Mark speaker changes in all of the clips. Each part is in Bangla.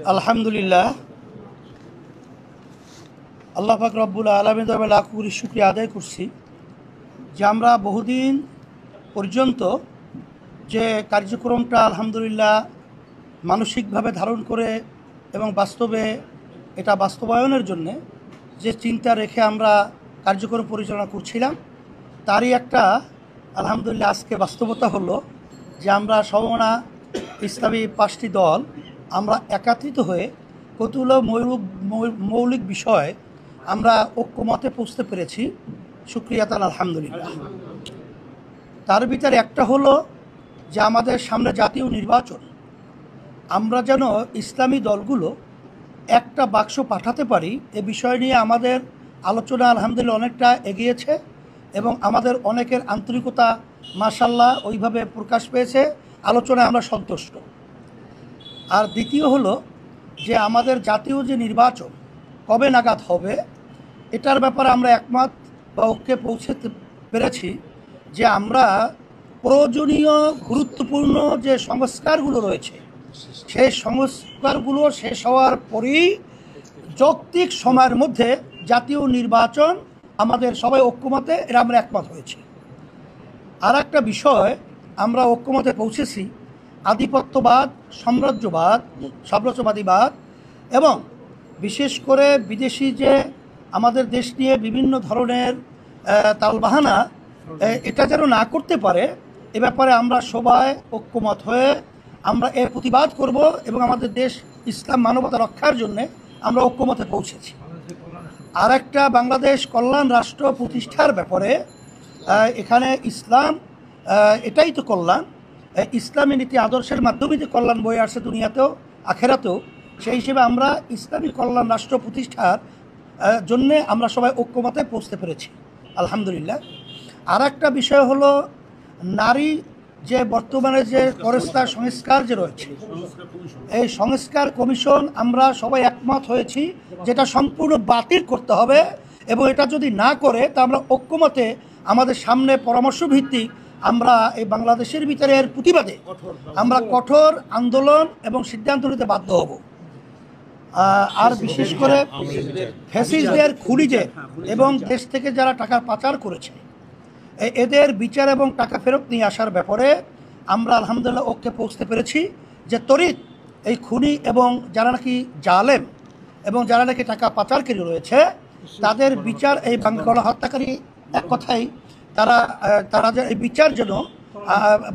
Speaker 1: আলহামদুলিল্লাহ, আল্লাহ পাক রব্বুল আলামিনের দরবারে লাখ কোটি শুকরিয়া আদায় করছি যে আমরা বহুদিন পর্যন্ত যে কার্যক্রমটা আলহামদুলিল্লাহ মানসিকভাবে ধারণ করে এবং বাস্তবে এটা বাস্তবায়নের জন্যে যে চিন্তা রেখে আমরা কার্যক্রম পরিচালনা করছিলাম, তারই একটা আলহামদুলিল্লাহ আজকে বাস্তবতা হলো যে আমরা সমমনা ইসলামী 5টি দল আমরা একত্রিত হয়ে কতগুলো মৌলিক বিষয় আমরা ঐক্যমতে পৌঁছতে পেরেছি। শুকরিয়া তাআলা আলহামদুলিল্লাহ। তার ভিতরে একটা হলো যে আমাদের সামনে জাতীয় নির্বাচন, আমরা যেন ইসলামী দলগুলো একটা বাক্স পাঠাতে পারি এ বিষয় নিয়ে আমাদের আলোচনা আলহামদুলিল্লাহ অনেকটা এগিয়েছে এবং আমাদের অনেকের আন্তরিকতা মাশাআল্লাহ ওইভাবে প্রকাশ পেয়েছে, আলোচনায় আমরা সন্তুষ্ট। আর দ্বিতীয় হলো যে আমাদের জাতীয় যে নির্বাচন কবে নাগাদ হবে এটার ব্যাপারে আমরা একমত বা ঐক্যে পৌঁছতে পেরেছি যে আমরা প্রয়োজনীয় গুরুত্বপূর্ণ যে সংস্কারগুলো রয়েছে সেই সংস্কারগুলো শেষ হওয়ার পরেই যৌক্তিক সময়ের মধ্যে জাতীয় নির্বাচন আমাদের সবাই ঐক্যমতে এরা আমরা একমত হয়েছি। আর একটা বিষয় আমরা ঐক্যমতে পৌঁছেছি, আধিপত্যবাদ, সাম্রাজ্যবাদীবাদ এবং বিশেষ করে বিদেশি যে আমাদের দেশ নিয়ে বিভিন্ন ধরনের তালবাহানা এটা যেন না করতে পারে এ ব্যাপারে আমরা সবাই ঐক্যমত হয়ে আমরা এর প্রতিবাদ করব এবং আমাদের দেশ ইসলাম মানবতা রক্ষার জন্যে আমরা ঐক্যমতে পৌঁছেছি। আর একটা বাংলাদেশ কল্যাণ রাষ্ট্র প্রতিষ্ঠার ব্যাপারে এখানে ইসলাম এটাই তো কল্যাণ, ইসলামী নীতি আদর্শের মাধ্যমে যে কল্যাণ বয়ে আসছে দুনিয়াতেও আখেরাতেও, সেই হিসেবে আমরা ইসলামী কল্যাণ রাষ্ট্র প্রতিষ্ঠার জন্যে আমরা সবাই ঐক্যমতে পৌঁছতে পেরেছি আলহামদুলিল্লাহ। আর একটা বিষয় হলো নারী যে বর্তমানে যে পরিষ্কার সংস্কার যে রয়েছে এই সংস্কার কমিশন আমরা সবাই একমত হয়েছি যেটা সম্পূর্ণ বাতিল করতে হবে এবং এটা যদি না করে তা আমরা ঐক্যমতে আমাদের সামনে পরামর্শ ভিত্তিক আমরা এই বাংলাদেশের ভিতরে এর প্রতিবাদে আমরা কঠোর আন্দোলন এবং সিদ্ধান্ত নিতে বাধ্য হব। আর বিশেষ করে ফ্যাসিস্টদের খুনিজে এবং দেশ থেকে যারা টাকা পাচার করেছে এদের বিচার এবং টাকা ফেরত নিয়ে আসার ব্যাপারে আমরা আলহামদুলিল্লাহ ঐক্যে পৌঁছতে পেরেছি যে ত্বরিত এই খুনি এবং যারা নাকি জালেম এবং যারা নাকি টাকা পাচারকারী রয়েছে তাদের বিচার, এই বাংলা হত্যাকারী এক কথাই তারা যে এই বিচার যেন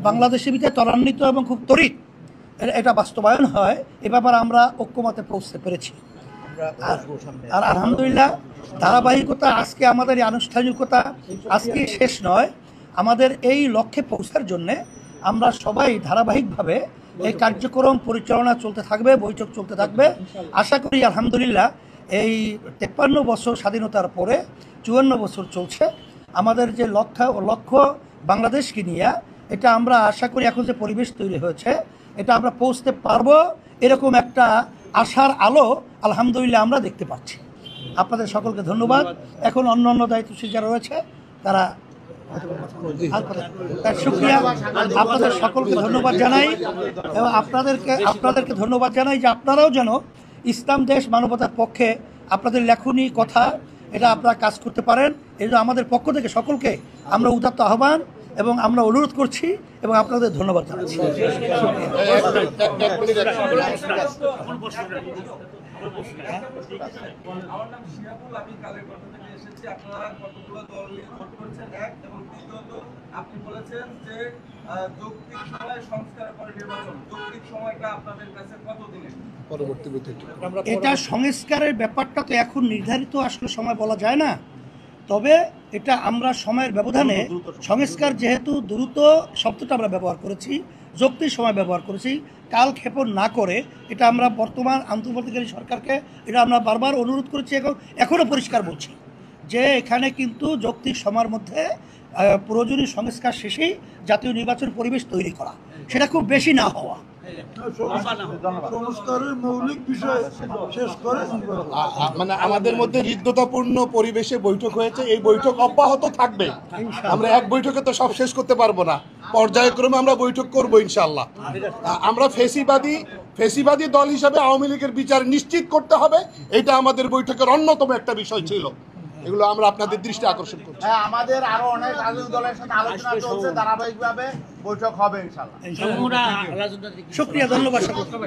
Speaker 1: বাংলাদেশের ভিতরে ত্বরান্বিত এবং খুব ত্বরিত এটা বাস্তবায়ন হয় এ ব্যাপারে আমরা ঐক্যমতে পৌঁছতে পেরেছি। আর আলহামদুলিল্লাহ ধারাবাহিকতা আজকে আমাদের এই আনুষ্ঠানিকতা আজকে শেষ নয়, আমাদের এই লক্ষ্যে পৌঁছার জন্যে আমরা সবাই ধারাবাহিকভাবে এই কার্যক্রম পরিচালনা চলতে থাকবে, বৈঠক চলতে থাকবে। আশা করি আলহামদুলিল্লাহ এই 53 বছর স্বাধীনতার পরে 54 বছর চলছে আমাদের যে লক্ষ্য বাংলাদেশকে নিয়ে, এটা আমরা আশা করি এখন যে পরিবেশ তৈরি হয়েছে এটা আমরা পৌঁছতে পারবো এরকম একটা আশার আলো আলহামদুলিল্লাহ আমরা দেখতে পাচ্ছি। আপনাদের সকলকে ধন্যবাদ। এখন অন্য দায়িত্বশীল যারা রয়েছে তারা শুকরিয়া, আপনাদের সকলকে ধন্যবাদ জানাই এবং আপনাদেরকে ধন্যবাদ জানাই যে আপনারাও যেন ইসলাম দেশ মানবতার পক্ষে আপনাদের লেখনী কথা এটা আপনারা কাজ করতে পারেন। এই জন্য আমাদের পক্ষ থেকে সকলকে আমরা উদাত্ত আহ্বান এবং আমরা অনুরোধ করছি এবং আপনাদের ধন্যবাদ জানাচ্ছি।
Speaker 2: আমার নাম শিহাবুল, আমি কালেরকণ্ঠ থেকে এসেছি। আপনারা কতগুলো দল নিয়ে ভোট করেছেন এক, এবং দ্বিতীয়ত আপনি বলেছেন যে যৌক্তিক সময় সংস্কারের পরে নির্বাচন, যৌক্তিক সময়টা আপনাদের কাছে কতদিনের?
Speaker 1: এটা সংস্কারের ব্যাপারটা তো এখন নির্ধারিত আসলে সময় বলা যায় না, তবে এটা আমরা সময়ের ব্যবধানে সংস্কার যেহেতু দ্রুত শব্দটা আমরা ব্যবহার করেছি, যৌক্তিক সময় ব্যবহার করেছি, কালক্ষেপণ না করে এটা আমরা বর্তমান আন্তর্বর্তীকালীন সরকারকে এটা আমরা বারবার অনুরোধ করেছি এবং এখনও পরিষ্কার বলছি যে এখানে কিন্তু যৌক্তিক সময়ের মধ্যে প্রয়োজনীয় সংস্কার শেষেই জাতীয় নির্বাচন পরিবেশ তৈরি করা, সেটা খুব বেশি না হওয়া।
Speaker 3: সংস্কারের মৌলিক বিষয় শেষ করে
Speaker 4: মানে আমাদের মধ্যে হৃদ্যতাপূর্ণ পরিবেশে বৈঠক হয়েছে, এই বৈঠক অব্যাহত থাকবে। আমরা এক বৈঠকে তো সব শেষ করতে পারবো না, পর্যায়ক্রমে আমরা বৈঠক করবো ইনশাআল্লাহ। আমরা ফেসিবাদী দল হিসাবে আওয়ামী লীগের বিচার নিশ্চিত করতে হবে, এটা আমাদের বৈঠকের অন্যতম একটা বিষয় ছিল। এগুলো আমরা আপনাদের দৃষ্টি আকর্ষণ করছি।
Speaker 5: হ্যাঁ, আমাদের আরো অনেক রাজনৈতিক দলের সাথে আলোচনা চলছে, ধারাবাহিকভাবে বৈঠক হবে ইনশাআল্লাহ।
Speaker 1: শুকরিয়া, ধন্যবাদ সকলকে।